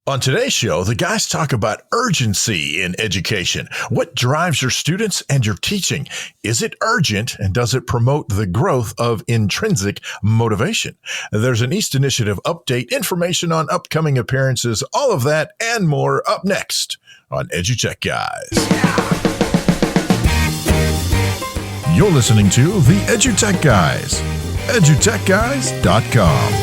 On today's show, the guys talk about urgency in education. What drives your students and your teaching? Is it urgent, and does it promote the growth of intrinsic motivation? There's an East Initiative update, information on upcoming appearances, all of that and more up next on EduTechGuys. You're listening to the EduTechGuys, EduTechGuys.com.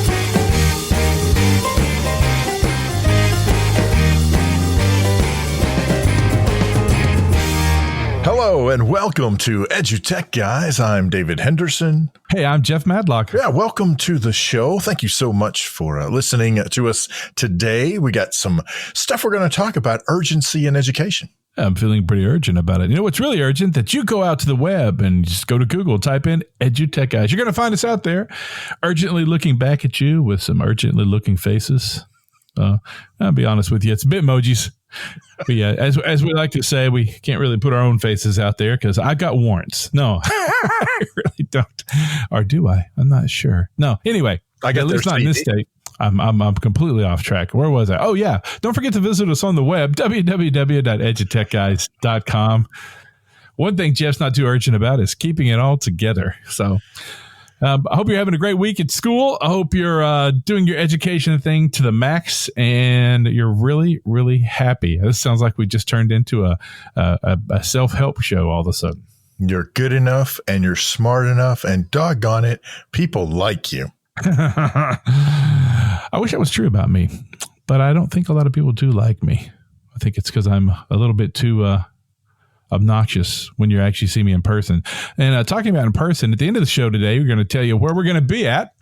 Hello and welcome to EduTechGuys. I'm David Henderson. Hey, I'm Jeff Madlock. Yeah, welcome to the show. Thank you so much for listening to us today. We got some stuff we're going to talk about, urgency in education. I'm feeling pretty urgent about it. You know what's really urgent? That you go out to the web and just go to Google, type in EduTechGuys. You're going to find us out there, urgently looking back at you with some urgently looking faces. I'll be honest with you, it's Bitmojis. But yeah, as we like to say, we can't really put our own faces out there because I got warrants. No, I really don't. Or do I? I'm not sure. No. Anyway, I got at least not in this state. I'm completely off track. Where was I? Oh yeah. Don't forget to visit us on the web, www.edutechguys.com. One thing Jeff's not too urgent about is keeping it all together. So I hope you're having a great week at school. I hope you're doing your education thing to the max and you're really, really happy. This sounds like we just turned into a self-help show all of a sudden. You're good enough and you're smart enough and doggone it, people like you. I wish that was true about me, but I don't think a lot of people do like me. I think it's because I'm a little bit too obnoxious when you actually see me in person. And talking about in person, at the end of the show today, we're going to tell you where we're going to be at.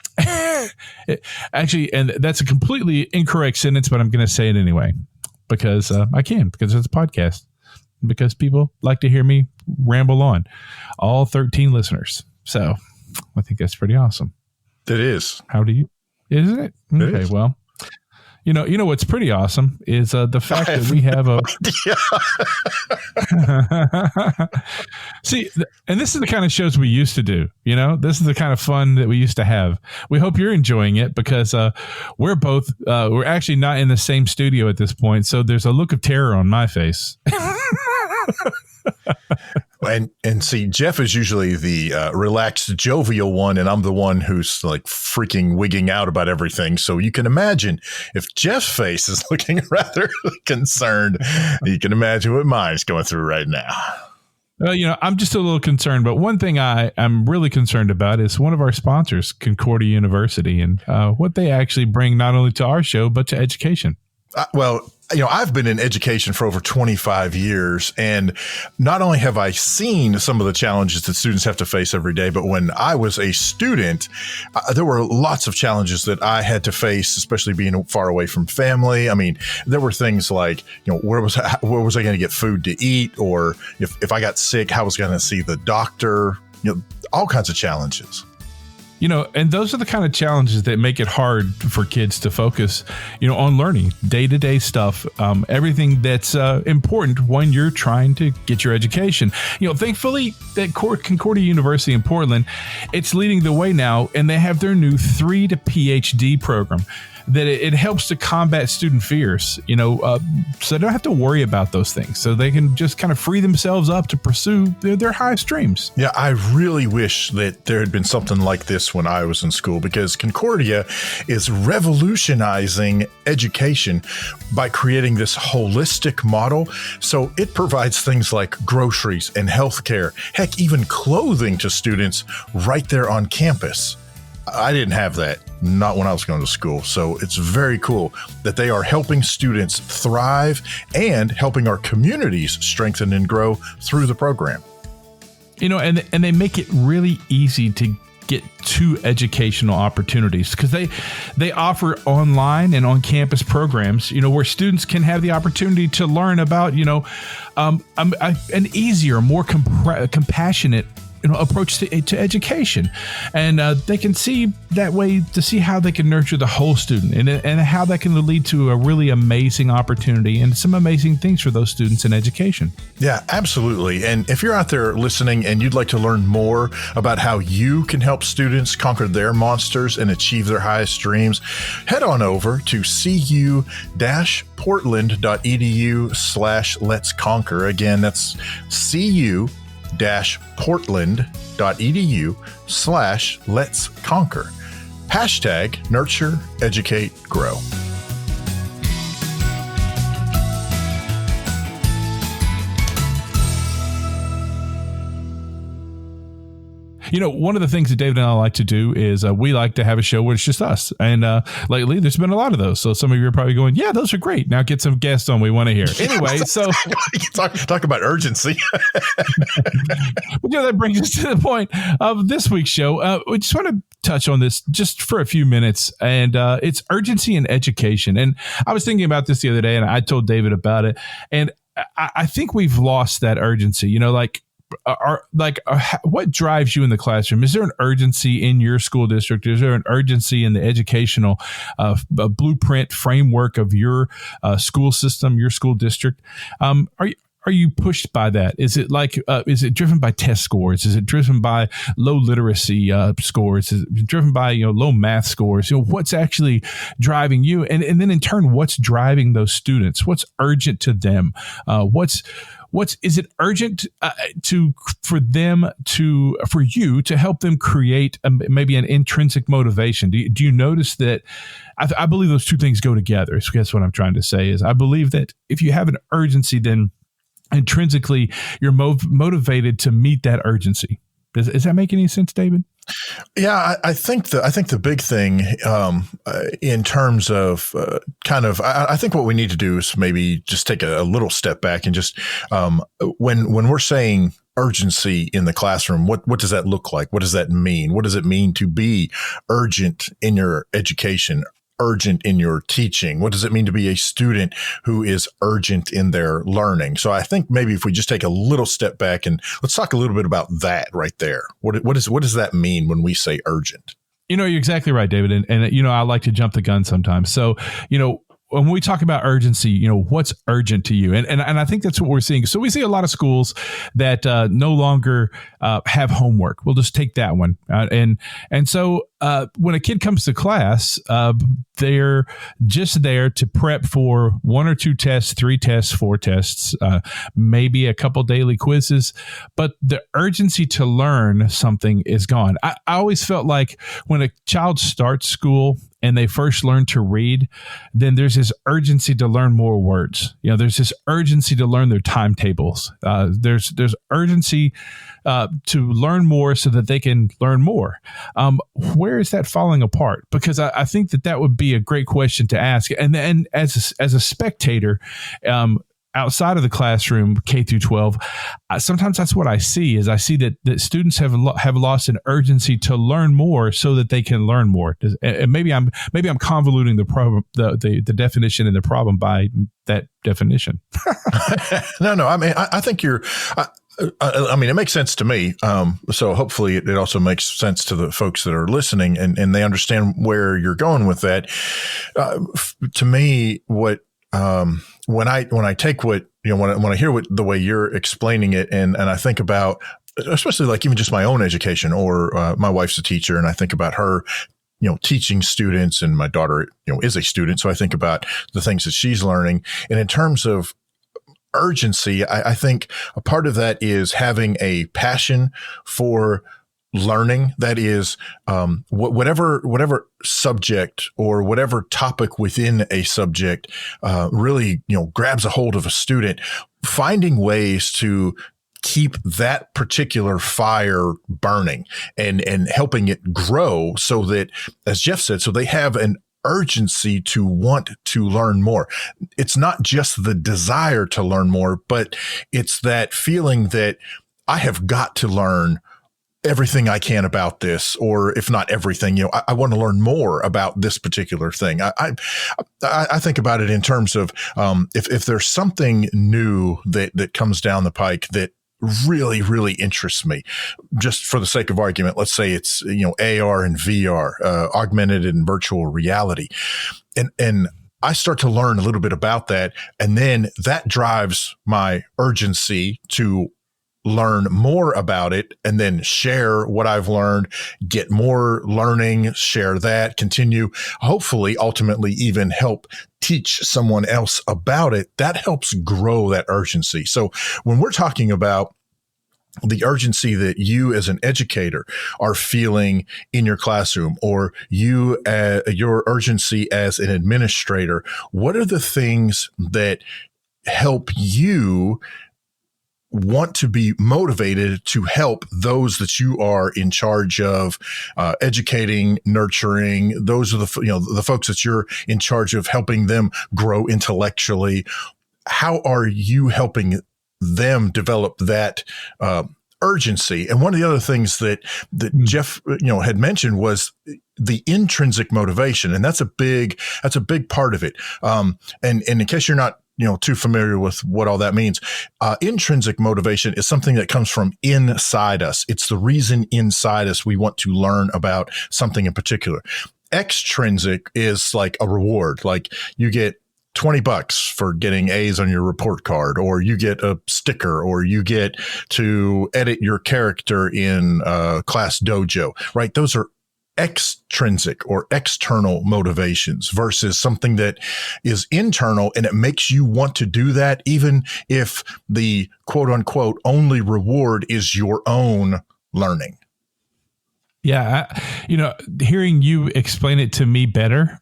Actually, and that's a completely incorrect sentence, but I'm going to say it anyway because I can, because it's a podcast, because people like to hear me ramble on. All 13 listeners. So I think that's pretty awesome. It is. How do you? Isn't it? Okay, is. Well. You know what's pretty awesome is the fact that we have a see, and this is the kind of shows we used to do. You know, this is the kind of fun that we used to have. We hope you're enjoying it because we're both we're actually not in the same studio at this point, so there's a look of terror on my face. And see, Jeff is usually the relaxed, jovial one, and I'm the one who's like freaking wigging out about everything. So you can imagine if Jeff's face is looking rather concerned, you can imagine what mine's going through right now. Well, I'm just a little concerned, but one thing I'm really concerned about is one of our sponsors, Concordia University, and what they actually bring not only to our show, but to education. I've been in education for over 25 years, and not only have I seen some of the challenges that students have to face every day, but when I was a student, there were lots of challenges that I had to face, especially being far away from family. I mean, there were things like, where was I going to get food to eat? Or if I got sick, how was I going to see the doctor? All kinds of challenges. And those are the kind of challenges that make it hard for kids to focus, on learning day-to-day stuff, everything that's important when you're trying to get your education. Thankfully, that Concordia University in Portland, it's leading the way now, and they have their new 3 to PhD program. That it helps to combat student fears, so they don't have to worry about those things. So they can just kind of free themselves up to pursue their highest dreams. Yeah, I really wish that there had been something like this when I was in school, because Concordia is revolutionizing education by creating this holistic model. So it provides things like groceries and healthcare, heck, even clothing to students right there on campus. I didn't have that, not when I was going to school. So it's very cool that they are helping students thrive and helping our communities strengthen and grow through the program. And they make it really easy to get to educational opportunities because they offer online and on campus programs, where students can have the opportunity to learn about, an easier, more compassionate approach to education, and they can see that way to see how they can nurture the whole student, and how that can lead to a really amazing opportunity and some amazing things for those students in education. Yeah, absolutely. And if you're out there listening and you'd like to learn more about how you can help students conquer their monsters and achieve their highest dreams, head on over to cu-portland.edu/let's conquer. Again, that's cu-portland.edu/let's conquer. # nurture, educate, grow. One of the things that David and I like to do is we like to have a show where it's just us. And lately, there's been a lot of those. So some of you are probably going, yeah, those are great. Now get some guests on we want to hear. Anyway, so talk about urgency. That brings us to the point of this week's show. We just want to touch on this just for a few minutes, and it's urgency in education. And I was thinking about this the other day, and I told David about it. And I think we've lost that urgency, what drives you in the classroom? Is there an urgency in your school district? Is there an urgency in the educational blueprint framework of your school system, your school district? Are you pushed by that? Is it is it driven by test scores? Is it driven by low literacy scores? Is it driven by, low math scores? What's actually driving you? And then in turn, what's driving those students? What's urgent to them? Is it urgent for you to help them create maybe an intrinsic motivation? Do you notice that? I believe those two things go together. So that's what I'm trying to say is I believe that if you have an urgency, then intrinsically you're motivated to meet that urgency. Does that make any sense, David? Yeah, I think the big thing in terms of I think what we need to do is maybe just take a little step back and just when we're saying urgency in the classroom, what does that look like? What does that mean? What does it mean to be urgent in your education? Urgent in your teaching? What does it mean to be a student who is urgent in their learning? So I think maybe if we just take a little step back and let's talk a little bit about that right there. What does that mean when we say urgent? You're exactly right, David. And I like to jump the gun sometimes. So, when we talk about urgency, what's urgent to you? And I think that's what we're seeing. So we see a lot of schools that no longer have homework. We'll just take that one. And so when a kid comes to class, they're just there to prep for 1 or 2 tests, 3 tests, 4 tests, maybe a couple daily quizzes. But the urgency to learn something is gone. I always felt like when a child starts school and they first learn to read, then there's this urgency to learn more words. There's this urgency to learn their timetables. There's urgency to learn more so that they can learn more. Where is that falling apart? Because I think that would be a great question to ask. And then as a spectator, outside of the classroom, K through 12, sometimes that's what I see is I see that students have lost an urgency to learn more so that they can learn more. And maybe I'm convoluting the problem, the definition and the problem by that definition. No. I mean, I think you're. It makes sense to me. So hopefully it also makes sense to the folks that are listening and they understand where you're going with that. To me, what. When I take what, when I hear the way you're explaining it and I think about, especially like even just my own education or, my wife's a teacher and I think about her, teaching students and my daughter, is a student. So I think about the things that she's learning. And in terms of urgency, I think a part of that is having a passion for learning. That is, whatever subject or whatever topic within a subject, really, grabs a hold of a student, finding ways to keep that particular fire burning and helping it grow so that, as Jeff said, so they have an urgency to want to learn more. It's not just the desire to learn more, but it's that feeling that I have got to learn everything I can about this, or if not everything, I want to learn more about this particular thing. I think about it in terms of if there's something new that comes down the pike that really, really interests me. Just for the sake of argument, let's say it's, AR and VR, augmented and virtual reality. And I start to learn a little bit about that. And then that drives my urgency to learn more about it and then share what I've learned, get more learning, share that, continue, hopefully, ultimately even help teach someone else about it. That helps grow that urgency. So when we're talking about the urgency that you as an educator are feeling in your classroom, or your urgency as an administrator, what are the things that help you want to be motivated to help those that you are in charge of educating, nurturing? Those are the folks that you're in charge of helping them grow intellectually. How are you helping them develop that urgency? And one of the other things that Jeff had mentioned was the intrinsic motivation, and that's a big part of it. And in case you're not too familiar with what all that means, intrinsic motivation is something that comes from inside us. It's the reason inside us we want to learn about something in particular. Extrinsic is like a reward, like you get $20 for getting A's on your report card, or you get a sticker, or you get to edit your character in Class Dojo, right? Those are extrinsic or external motivations versus something that is internal, and it makes you want to do that, even if the quote unquote only reward is your own learning. Yeah. Hearing you explain it to me better,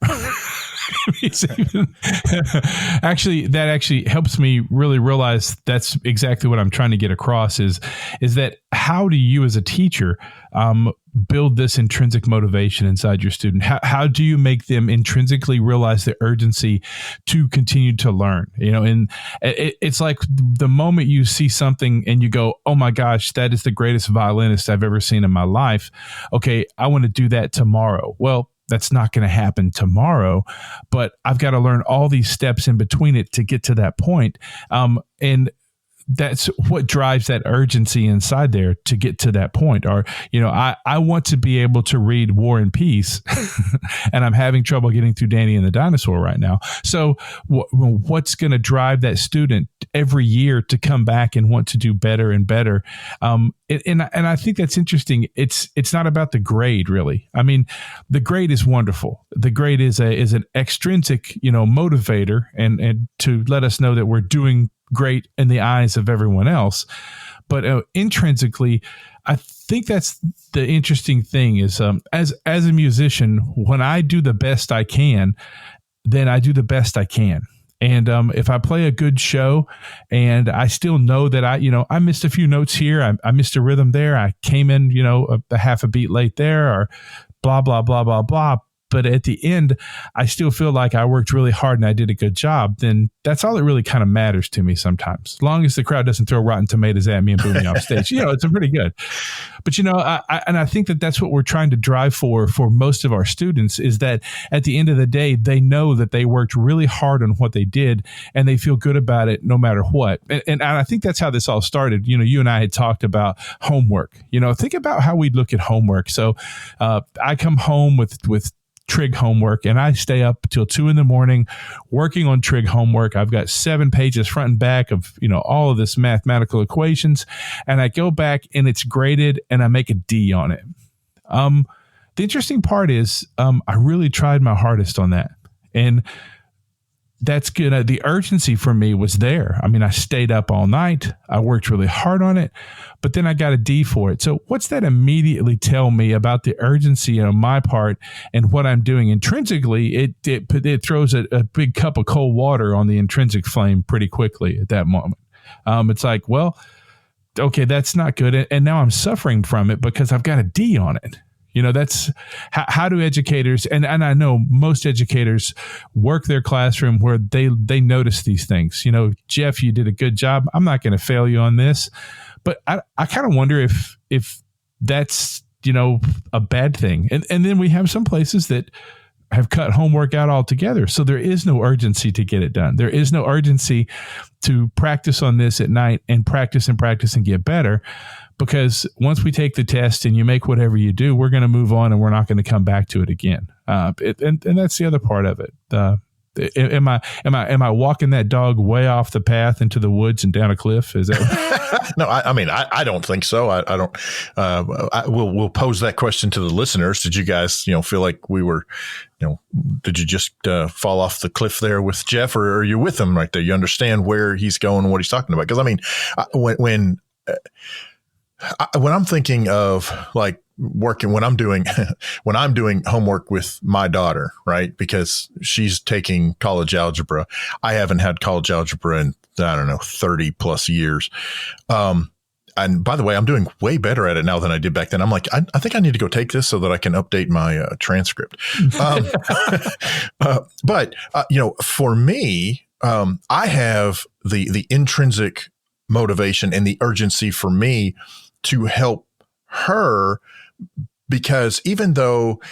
that actually helps me really realize that's exactly what I'm trying to get across is that how do you as a teacher build this intrinsic motivation inside your student? How do you make them intrinsically realize the urgency to continue to learn? And it's like the moment you see something and you go, oh my gosh, that is the greatest violinist I've ever seen in my life. Okay, I want to do that tomorrow. Well, that's not going to happen tomorrow, but I've got to learn all these steps in between it to get to that point. And that's what drives that urgency inside there to get to that point. Or, I want to be able to read War and Peace and I'm having trouble getting through Danny and the Dinosaur right now. So what's going to drive that student every year to come back and want to do better and better? And I think that's interesting. It's not about the grade, really. I mean, the grade is wonderful. The grade is an extrinsic, motivator and to let us know that we're doing great in the eyes of everyone else. But intrinsically, I think that's the interesting thing is as a musician, when I do the best I can, then I do the best I can. And if I play a good show and I still know that I missed a few notes here, I missed a rhythm there, I came in, a half a beat late there, or blah, blah, blah, blah, blah. But at the end, I still feel like I worked really hard and I did a good job, then that's all that really kind of matters to me sometimes. As long as the crowd doesn't throw rotten tomatoes at me and boo me off stage, it's pretty good. But, I think that that's what we're trying to drive for most of our students is that at the end of the day, they know that they worked really hard on what they did and they feel good about it no matter what. And I think that's how this all started. You and I had talked about homework. Think about how we look at homework. So I come home with trig homework and I stay up till 2 a.m. working on trig homework. I've got 7 pages front and back of, all of this mathematical equations, and I go back and it's graded and I make a D on it. The interesting part is I really tried my hardest on that, and that's good. The urgency for me was there. I mean, I stayed up all night. I worked really hard on it, but then I got a D for it. So what's that immediately tell me about the urgency on my part and what I'm doing intrinsically? It throws a big cup of cold water on the intrinsic flame pretty quickly at that moment. It's like, well, okay, that's not good. And now I'm suffering from it because I've got a D on it. That's how do educators, and I know most educators work their classroom where they notice these things. Jeff, you did a good job. I'm not going to fail you on this. But I kind of wonder if that's, a bad thing. And then we have some places that have cut homework out altogether. So there is no urgency to get it done. There is no urgency to practice on this at night and practice and get better, because once we take the test and you make whatever you do, we're going to move on and we're not going to come back to it again. And that's the other part of it. Am I walking that dog way off the path into the woods and down a cliff? Is that No, I don't think so. I don't. We'll pose that question to the listeners. Did you guys, feel like we were, did you just fall off the cliff there with Jeff, or are you with him right there? You understand where he's going and what he's talking about? Because when I'm thinking of like working, when I'm doing homework with my daughter, right? Because she's taking college algebra. I haven't had college algebra in, 30 plus years. And by the way, I'm doing way better at it now than I did back then. I'm like, I think I need to go take this so that I can update my transcript. But for me, I have the intrinsic motivation and the urgency for me to help her, because even though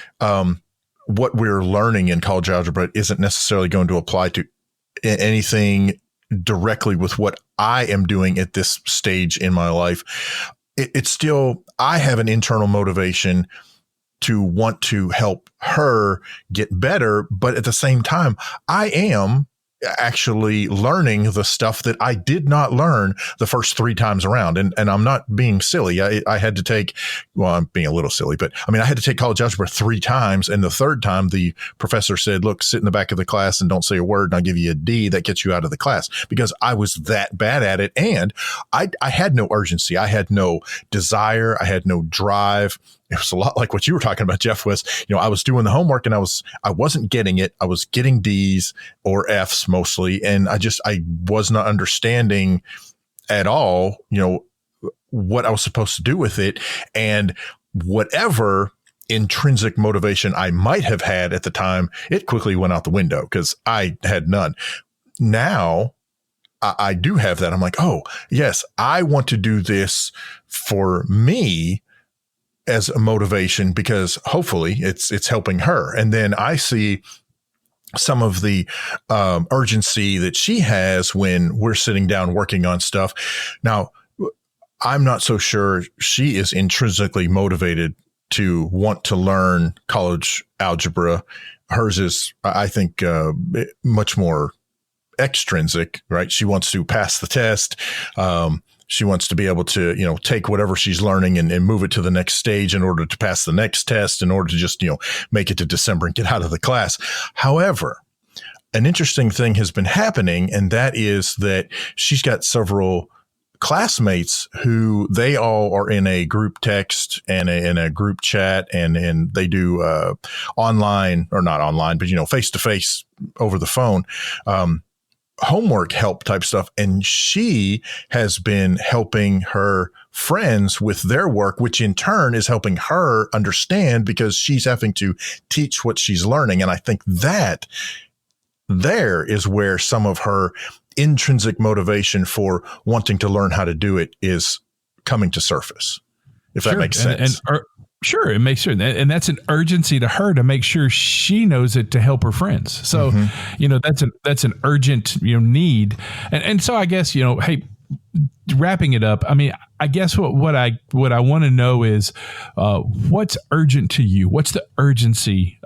what we're learning in college algebra isn't necessarily going to apply to anything directly with what I am doing at this stage in my life, it's still, I have an internal motivation to want to help her get better. But at the same time, I am actually learning the stuff that I did not learn the first 3 times around. And I'm not being silly. I had to take, well, I'm being a little silly, but I had to take college algebra 3 times. And the third time the professor said, look, sit in the back of the class and don't say a word, and I'll give you a D. That gets you out of the class, because I was that bad at it. And I had no urgency. I had no desire. I had no drive. It was a lot like what you were talking about, Jeff, was, I was doing the homework and I wasn't getting it. I was getting D's or F's mostly. And I was not understanding at all, what I was supposed to do with it. And whatever intrinsic motivation I might have had at the time, it quickly went out the window because I had none. Now I do have that. I'm like, oh yes, I want to do this for me as a motivation, because hopefully it's helping her. And then I see some of the urgency that she has when we're sitting down working on stuff. Now, I'm not so sure she is intrinsically motivated to want to learn college algebra. Hers is, I think, much more extrinsic, right? She wants to pass the test. She wants to be able to, take whatever she's learning and move it to the next stage in order to pass the next test, in order to just, make it to December and get out of the class. However, an interesting thing has been happening, and that is that she's got several classmates who they all are in a group text and in a group chat, and they do online, or not online, but, face-to-face over the phone, homework help type stuff. And she has been helping her friends with their work, which in turn is helping her understand, because she's having to teach what she's learning. And I think that there is where some of her intrinsic motivation for wanting to learn how to do it is coming to surface, if that makes sense. Sure, it makes sure, and that's an urgency to her to make sure she knows it to help her friends. So, that's an urgent need, and so I guess hey, wrapping it up. I guess what I want to know is what's urgent to you. What's the urgency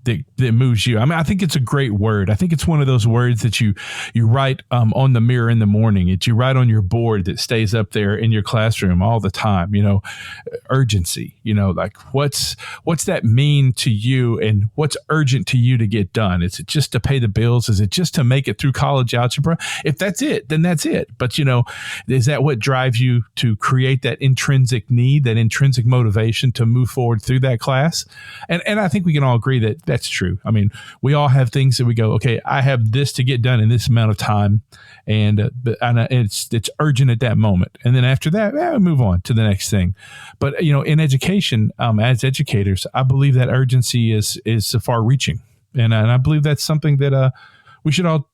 that moves you? I think it's a great word. I think it's one of those words that you write on the mirror in the morning. You write on your board that stays up there in your classroom all the time. Urgency. Like what's that mean to you, and what's urgent to you to get done? Is it just to pay the bills? Is it just to make it through college algebra? If that's it, then that's it. But is that what drives you to create that intrinsic need, that intrinsic motivation to move forward through that class? And I think we can all agree that that's true. We all have things that we go, okay, I have this to get done in this amount of time, and it's urgent at that moment. And then after that, we move on to the next thing. But in education, as educators, I believe that urgency is far-reaching, and I believe that's something that we should all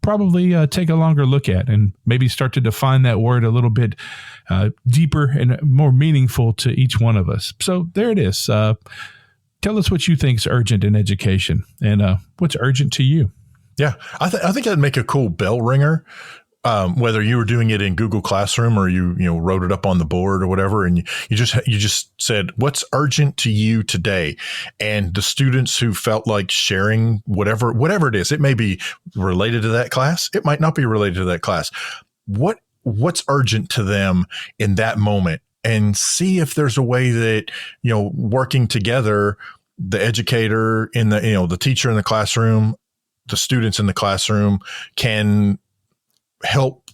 probably take a longer look at, and maybe start to define that word a little bit deeper and more meaningful to each one of us. So there it is. tell us what you think is urgent in education and what's urgent to you. Yeah, I think that'd make a cool bell ringer. Whether you were doing it in Google Classroom or you wrote it up on the board or whatever, and you just said, what's urgent to you today? And the students who felt like sharing whatever it is, it may be related to that class. It might not be related to that class. What's urgent to them in that moment, and see if there's a way that, working together, the educator in the teacher in the classroom, the students in the classroom can help,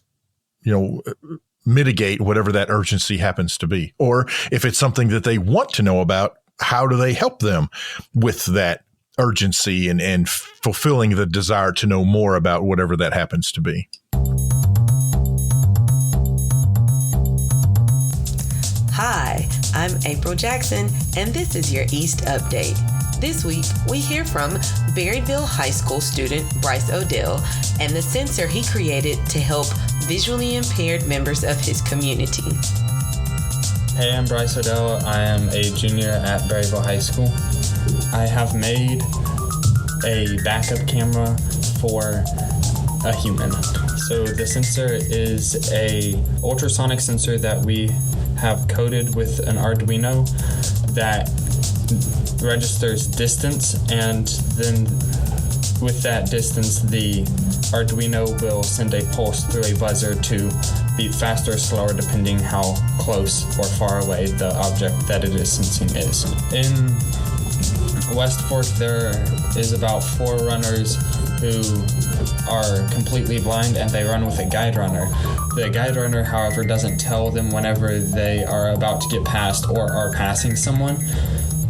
mitigate whatever that urgency happens to be. Or if it's something that they want to know about, how do they help them with that urgency and fulfilling the desire to know more about whatever that happens to be. Hi, I'm April Jackson, and this is your East Update. This week, we hear from Berryville High School student Bryce Odell and the sensor he created to help visually impaired members of his community. Hey, I'm Bryce Odell. I am a junior at Berryville High School. I have made a backup camera for a human. So the sensor is a ultrasonic sensor that we have coded with an Arduino that registers distance, and then with that distance the Arduino will send a pulse through a buzzer to beat faster or slower depending how close or far away the object that it is sensing is. In West Fork there is about 4 runners who are completely blind, and they run with a guide runner. The guide runner, however, doesn't tell them whenever they are about to get past or are passing someone.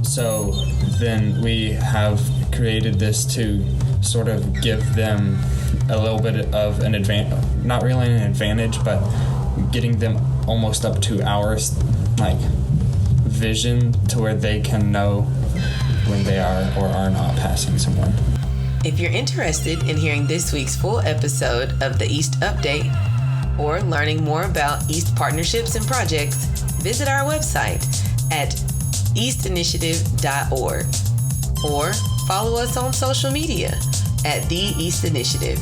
So then we have created this to sort of give them a little bit of an advantage, not really an advantage, but getting them almost up to our vision to where they can know when they are or are not passing someone. If you're interested in hearing this week's full episode of the East Update or learning more about East partnerships and projects, visit our website at eastinitiative.org or follow us on social media at The East Initiative.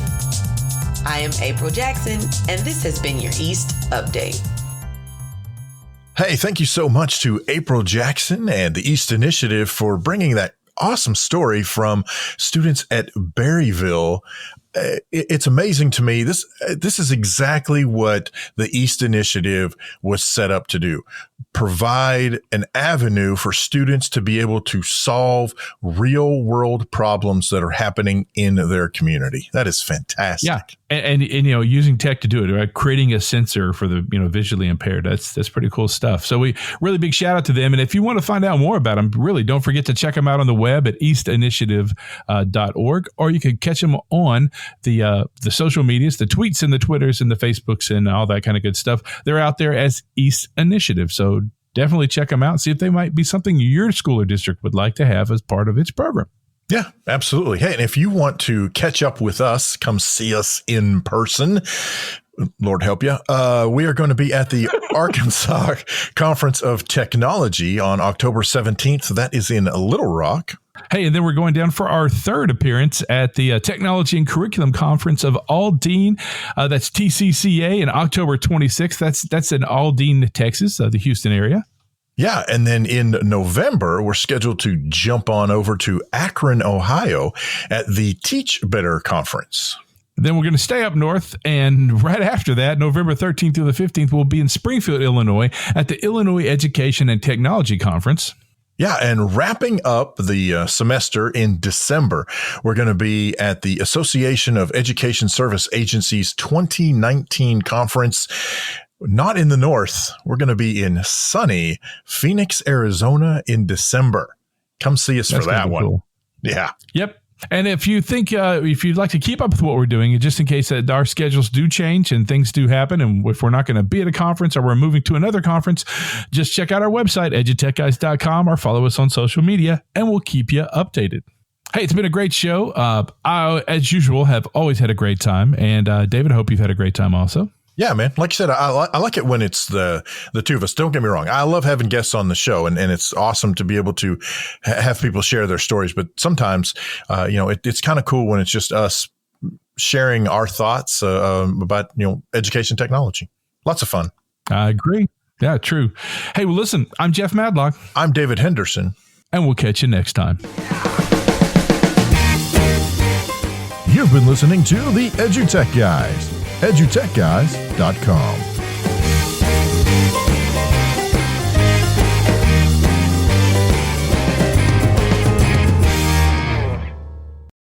I am April Jackson, and this has been your East Update. Hey, thank you so much to April Jackson and the East Initiative for bringing that awesome story from students at Berryville. It's amazing to me. This is exactly what the East Initiative was set up to do. Provide an avenue for students to be able to solve real world problems that are happening in their community. That is fantastic. Yeah. And using tech to do it, right? Creating a sensor for the, visually impaired. That's pretty cool stuff. So we really big shout out to them. And if you want to find out more about them, really don't forget to check them out on the web at eastinitiative.org, or you can catch them on the social medias, the tweets and the Twitters and the Facebooks and all that kind of good stuff. They're out there as East Initiative. So definitely check them out and see if they might be something your school or district would like to have as part of its program. Yeah, absolutely. Hey, and if you want to catch up with us, come see us in person. Lord help you. We are going to be at the Arkansas Conference of Technology on October 17th. That is in Little Rock. Hey, and then we're going down for our third appearance at the Technology and Curriculum Conference of Aldine. That's TCCA in October 26th. That's in Aldine, Texas, the Houston area. Yeah, and then in November, we're scheduled to jump on over to Akron, Ohio at the Teach Better Conference. Then we're going to stay up north, and right after that, November 13th through the 15th, we'll be in Springfield, Illinois at the Illinois Education and Technology Conference. Yeah, and wrapping up the semester in December, we're going to be at the Association of Education Service Agencies 2019 conference. Not in the north. We're going to be in sunny Phoenix, Arizona in December. Come see us for that one. Cool. Yeah. Yep. And if you think, if you'd like to keep up with what we're doing, just in case that our schedules do change and things do happen, and if we're not going to be at a conference or we're moving to another conference, just check out our website, EduTechGuys.com, or follow us on social media, and we'll keep you updated. Hey, it's been a great show. I, as usual, have always had a great time. And David, I hope you've had a great time also. Yeah, man. Like I said, I like it when it's the two of us. Don't get me wrong. I love having guests on the show, and it's awesome to be able to have people share their stories. But sometimes, it's kind of cool when it's just us sharing our thoughts about, education technology. Lots of fun. I agree. Yeah, true. Hey, well, listen, I'm Jeff Madlock. I'm David Henderson. And we'll catch you next time. You've been listening to the EduTech Guys. EduTechGuys.com.